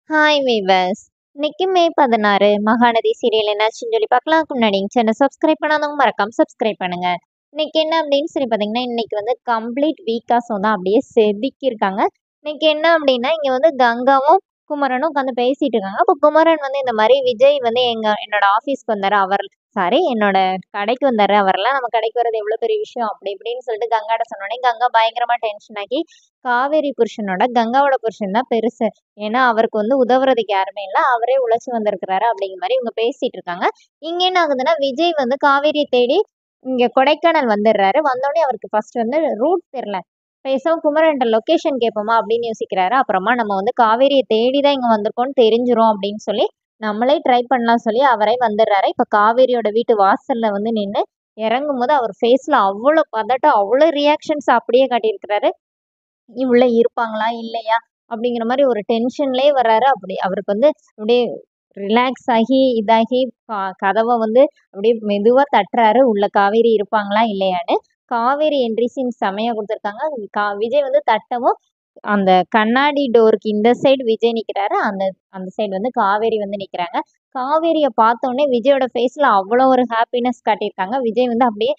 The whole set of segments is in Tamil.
Hi viewers. இன்னைக்கு மே 16 மகாநதி சீரியல் என்னாச்சுன்னு சொல்லி பார்க்கலாம். அதுக்கு முன்னாடி சேனல் சப்ஸ்கிரைப் பண்ணாதவங்க மறக்காம சப்ஸ்கிரைப் பண்ணுங்க. இன்னைக்கு என்ன அப்படின்னு சொல்லி பார்த்தீங்கன்னா, இன்னைக்கு வந்து கம்ப்ளீட் வீக்காஸும் தான் அப்படியே செதுக்கியிருக்காங்க. இன்னைக்கு என்ன அப்படின்னா, இங்க வந்து கங்காவும் குமரனும் உட்காந்து பேசிட்டு இருக்காங்க. அப்போ குமரன் வந்து இந்த மாதிரி விஜய் வந்து என்னோட ஆஃபீஸ்க்கு வந்தாரு, அவர் சாரி என்னோட கடைக்கு வந்தாரு, அவரெல்லாம் நம்ம கடைக்கு வர்றது எவ்வளோ பெரிய விஷயம் அப்படி இப்படின்னு சொல்லிட்டு கங்காட்ட சொன்னோடனே கங்கா பயங்கரமா டென்ஷன் ஆகி காவேரி புருஷனோட கங்காவோட புருஷன் தான் பெருசு, ஏன்னா அவருக்கு வந்து உதவுறதுக்கு யாருமே இல்ல, அவரே உழைச்சு வந்திருக்கிறாரு அப்படிங்கிற மாதிரி இவங்க பேசிட்டு இருக்காங்க. இங்க என்ன ஆகுதுன்னா, விஜய் வந்து காவேரியை தேடி இங்க கொடைக்கானல் வந்துடுறாரு. வந்தோடனே அவருக்கு ஃபர்ஸ்ட் வந்து ரூட் தெரியல. பேசாம குமரன்ட்ட லொகேஷன் கேட்போமா அப்படின்னு யோசிக்கிறாரு. அப்புறமா நம்ம வந்து காவேரியை தேடி தான் இங்க வந்திருக்கோம்னு தெரிஞ்சிரும் அப்படின்னு சொல்லி நம்மளே ட்ரை பண்ணலாம் சொல்லி அவரே வந்துடுறாரு. இப்ப காவேரியோட வீட்டு வாசல்ல வந்து நின்று இறங்கும் போது அவர் ஃபேஸ்ல அவ்வளோ பதட்டம், அவ்வளோ ரியாக்ஷன்ஸ் அப்படியே காட்டியிருக்கிறாரு. உள்ள இருப்பாங்களா? இல்லையா? அப்படிங்கிற மாரி ஒரு டென்ஷன்லயே வர்றாரு. அப்படி அவருக்கு வந்து அப்படியே ரிலாக்ஸ் ஆகி, இதாகி கதவ வந்து அப்படியே மெதுவா தட்டுறாரு. உள்ள காவேரி இருப்பாங்களா? இல்லையான்னு. காவேரி என்ட்ரி சீன் செமையா குடுத்துருக்காங்க. விஜய் வந்து தட்டவும், அந்த கண்ணாடி டோருக்கு இந்த சைடு விஜய் நிக்கிறாரு. அந்த அந்த சைடு வந்து காவேரி வந்து நிக்கிறாங்க. காவேரிய பார்த்தோனே விஜயோட ஃபேஸ்ல அவ்வளோ ஒரு ஹாப்பினஸ் காட்டியிருக்காங்க. விஜய் வந்து அப்படியே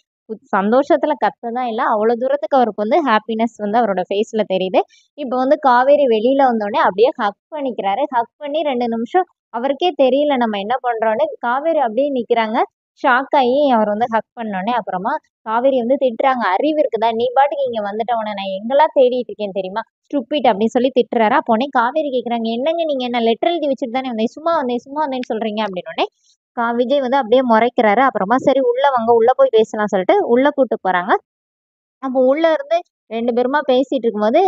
சந்தோஷத்துல கத்ததான் இல்ல. அவ்வளோ தூரத்துக்கு அவருக்கு வந்து ஹாப்பினஸ் வந்து அவரோட ஃபேஸ்ல தெரியுது. இப்போ வந்து காவேரி வெளியில வந்தோனே அப்படியே ஹக் பண்ணிக்கிறாரு. ஹக் பண்ணி 2 நிமிஷம் அவருக்கே தெரியல நம்ம என்ன பண்றோம்ன்னு. காவேரி அப்படியே நிக்கிறாங்க. ஷாக் ஆயி அவர் வந்து ஹக் பண்ணோனே, அப்புறமா காவேரி வந்து திட்டுறாங்க. "அறிவு இருக்குதா? நீ பாட்டுக்கு இங்க வந்துட்ட. உன்ன நான் எங்கெல்லாம் தேடிட்டு இருக்கேன் தெரியுமா? ஸ்டூபிட்" அப்படின்னு சொல்லி திட்டுறாரு. அப்போனே காவேரி கேட்குறாங்க, "என்னங்க நீங்க என்ன லெட்டர் எழுதி வச்சுட்டு தானே வந்தேன். சும்மா வந்தேன், சும்மா வந்தேன்னு சொல்றீங்க" அப்படின்னோனே, விஜய் வந்து அப்படியே முறைக்கிறாரு. அப்புறமா சரி உள்ள வாங்க, உள்ள போய் பேசலாம் சொல்லிட்டு உள்ள கூட்டு போறாங்க. அப்போ உள்ள இருந்து 2 பேருமா பேசிட்டு இருக்கும்போது,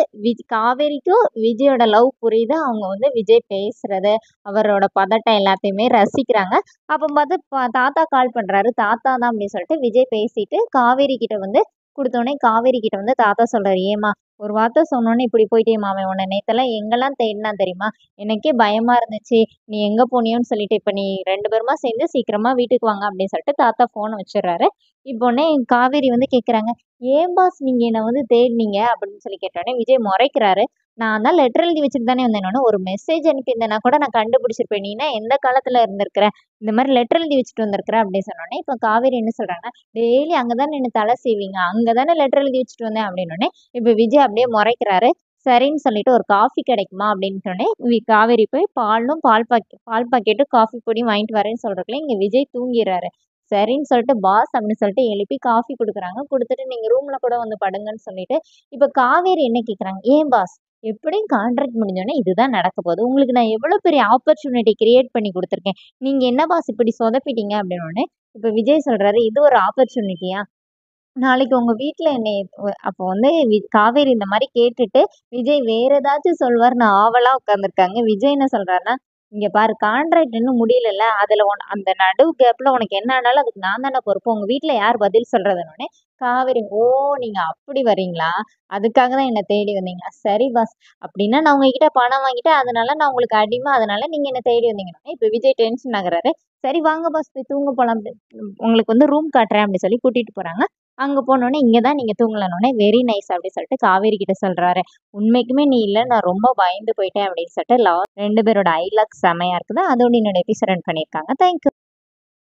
காவேரிக்கும் விஜயோட லவ் புரியுது. அவங்க வந்து விஜய் பேசுறது, அவரோட பதட்டம் எல்லாத்தையுமே ரசிக்கிறாங்க. அப்ப பார்த்து தாத்தா கால் பண்றாரு. தாத்தா தான் அப்படின்னு சொல்லிட்டு விஜய் பேசிட்டு காவேரி கிட்ட வந்து குடுத்தோனே, காவேரி கிட்ட வந்து தாத்தா சொல்றாரு, "ஏம்மா ஒரு வார்த்தை சொன்னோனே இப்படி போயிட்டியேம்மா, அவன் உன்ன நேத்தெல்லாம் எங்கெல்லாம் தேடினான் தெரியுமா? எனக்கே பயமா இருந்துச்சு. நீ எங்க போனியோன்னு சொல்லிட்டு, இப்ப நீ 2 பேருமா சேர்ந்து சீக்கிரமா வீட்டுக்கு வாங்க" அப்படின்னு சொல்லிட்டு தாத்தா ஃபோன வச்சுடுறாரு. இப்போனே காவேரி வந்து கேட்குறாங்க, "ஏன் பாஸ் நீங்க என்ன வந்து தேடுனீங்க?" அப்படின்னு சொல்லி கேட்டோனே, விஜய் மொறைக்கிறாரு. "நான் தான் லெட்டர் எழுதி வச்சுட்டு தானே வந்தேன்னோனே, ஒரு மெசேஜ் அனுப்பியிருந்தேன்னா கூட நான் கண்டுபிடிச்சிருப்பேன். நீனா எந்த காலத்துல இருந்திருக்கிற? இந்த மாரி லெட்டர் எழுதி வச்சுட்டு வந்திருக்கிற" அப்படின்னு சொன்னோனே, இப்ப காவேரி என்ன சொல்றாங்கன்னா, "டெய்லி அங்க தானே நின்னு தல சீவீங்க. அங்க தானே லெட்டர் எழுதி வச்சுட்டு வந்தேன்" அப்படின்னோனே, இப்ப விஜய் அப்படியே மொறைக்கிறாரு. சரின்னு சொல்லிட்டு, "ஒரு காஃபி கிடைக்குமா?" அப்படின்ட்டோனே, காவேரி போய் பால் பாக்கெட்டும், காஃபி பொடியும் வாங்கிட்டு வரேன்னு சொல்றதுக்குள்ள, இங்க விஜய் தூங்கிறாரு. சரின்னு சொல்லிட்டு பாஸ் அப்படின்னு சொல்லிட்டு எழுப்பி காஃபி குடுக்குறாங்க. குடுத்துட்டு நீங்க ரூம்ல கூட வந்து படுங்கன்னு சொல்லிட்டு, இப்ப காவேரி என்ன கேட்குறாங்க, "ஏன் பாஸ் எப்படியும் கான்ட்ராக்ட் முடிஞ்சோனே இதுதான் நடக்க போகுது. உங்களுக்கு நான் எவ்வளோ பெரிய ஆப்பர்ச்சுனிட்டி கிரியேட் பண்ணி குடுத்துருக்கேன். நீங்க என்ன பாஸ் இப்படி சொதப்பிட்டீங்க?" அப்படின்னோனே, இப்ப விஜய் சொல்றாரு, "இது ஒரு ஆப்பர்ச்சுனிட்டியா? நாளைக்கு உங்க வீட்ல என்னைய அப்போ வந்து காவேரி இந்த மாரி கேட்டுட்டு, விஜய் வேற ஏதாச்சும் சொல்வாருன்னு ஆவலா உட்காந்துருக்காங்க. விஜய் என்ன சொல்றாருன்னா, "இங்க பாரு கான்ட்ராக்ட் இன்னும் முடியலல்ல. அதுல அந்த நடு கேப்ல உனக்கு என்ன ஆனாலும் அதுக்கு நான் தானே பொறுப்பு. உங்க வீட்ல யார் பதில் சொல்றதுன்னோனே" காவேரி, "ஓ! நீங்க அப்படி வரீங்களா? அதுக்காக தான் என்ன தேடி வந்தீங்களா? சரி பாஸ். அப்படின்னா நான் உங்ககிட்ட பணம் வாங்கிட்டேன். அதனால நான் உங்களுக்கு அடிமை. அதனால நீங்க என்ன தேடி வந்தீங்கன்னோனே" இப்ப விஜய் டென்ஷன் ஆகுறாரு. "சரி வாங்க பாஸ் போய் தூங்க போலாம். உங்களுக்கு வந்து ரூம் காட்டுறேன்" அப்படி சொல்லி கூட்டிட்டு போறாங்க. அங்க போனோனே, "இங்க தான் நீங்க தூங்கலன்னோனே" வெரி நைஸ் அப்படி சொல்லிட்டு காவேரி கிட்ட சொல்றாரு. "உண்மைக்குமே நீ இல்ல, நான் ரொம்ப பயந்து போயிட்டேன்" அப்படின்னு சொல்லிட்டு 2 பேரோட ஐலாக் செமையா இருக்குது. அதோட என்னோட எபிசோட் ரன் பண்ணியிருக்காங்க. Thank you.